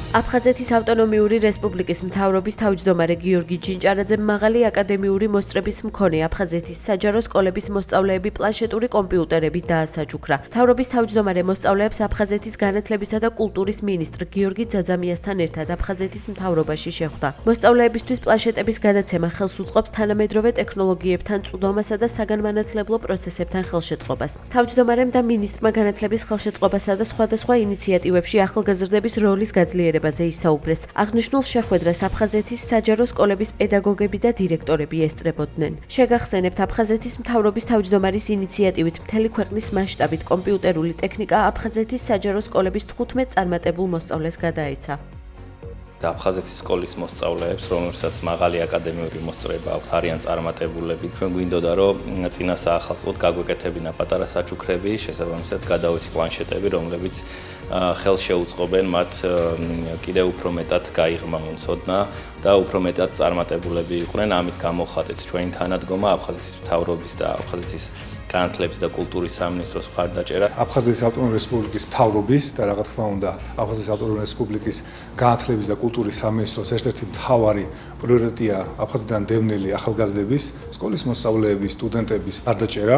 აფხაზეთის ავტონომიური რესპუბლიკის მთავრობის თავმჯდომარე გიორგი ჯინჭარაძემ მაღალი აკადემიური მოსწრების მქონე აფხაზეთის საჯარო სკოლების მოსწავლეები პლანშეტური კომპიუტერებით დაასაჯუქრა. მთავრობის თავმჯდომარე მოსწავლეებს აფხაზეთის განათლებისა და კულტურის მინისტრ გიორგი ძაძამიასთან ერთად აფხაზეთის მთავრობაში შეხვდა. მოსწავლეებისთვის პლანშეტების გადაცემა ხელს უწყობს თანამედროვე ტექნოლოგიებთან წვდომასა და საგანმანათლებლო პროცესებთან ხელშეწყობას. თავმჯდომარემ და მინისტრმა განათლების ხელშეწყობასა და სხვადასხვა ინიციატივებში ახალგაზრდების როლის გაძლიერებაზე ისაუბრეს. აღნიშნულ შეხვედრას აფხაზეთის საჯარო სკოლების პედაგოგები და დირექტორები ესწრებოდნენ. შეგახსენებთ, აფხაზეთის მთავრობის თავმჯდომარის ინიციატივით მთელი ქვეყნის მასშტაბით კომპიუტერული ტექნიკა აფხაზეთის საჯარო სკოლების 15 წარმატებულ მოსწავლეს გადაეცა. აფხაზეთის სკოლის მოსწავლეებს, რომლებსაც მაღალი აკადემიური მოსწრება აქვთ, არიან წარმატებულები. ჩვენ გვინდოდა, რომ წინა საახალწლოდ გაგვეკეთებინა პატარა საჩუქრები, შესაბამისად გადავეცით პლანშეტები, რომლებიც ხელს შეუწყობენ მათ კიდევ უფრო მეტად გაიღრმავონ ცოდნა და უფრო მეტად წარმატებულები იყვნენ. ამით გამოხატეთ ჩვენი თანადგომა აფხაზეთის მთავრობის და აფხაზეთის განათლების და კულტურის სამინისტროს მხარდაჭერა. აფხაზეთის ავტონომიური რესპუბლიკის მთავრობის და რა თქმა უნდა აფხაზეთის ავტონომიური რესპუბლიკის განათლების და კულტურის სამინისტროს ერთ-ერთი მთავარი პრიორიტეტია აფხაზეთიდან დევნილი ახალგაზრდების, სკოლის მოსწავლეების, სტუდენტების მხარდაჭერა.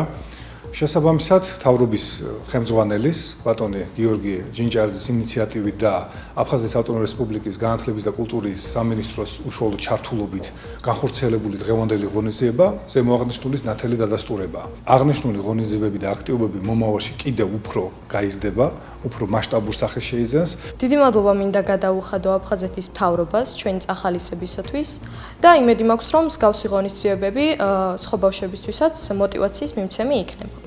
შესაბამისად, მთავრობის ხელმძღვანელის ბატონი გიორგი ჯინჭარაძის ინიციატივით და აფხაზეთის ავტონომიური რესპუბლიკის განათლების და კულტურის სამინისტროს უშუალო ჩართულობით განხორციელებული დღევანდელი ღონისძიება ზემოაღნიშნულის ნათელი დადასტურება. აღნიშნული ღონისძიებები და აქტივობები მომავალში კიდევ უფრო გაიზრდება, უფრო მასშტაბურ სახეს შეიძენს. დიდი მადლობა მინდა გადაუხადო აფხაზეთის მთავრობას ჩვენი წახალისებისათვის და იმედი მაქვს, რომ მსგავსი ღონისძიებები სხვა ბავშვებისთვისაც მოტივაციის მიმცემი იქნება.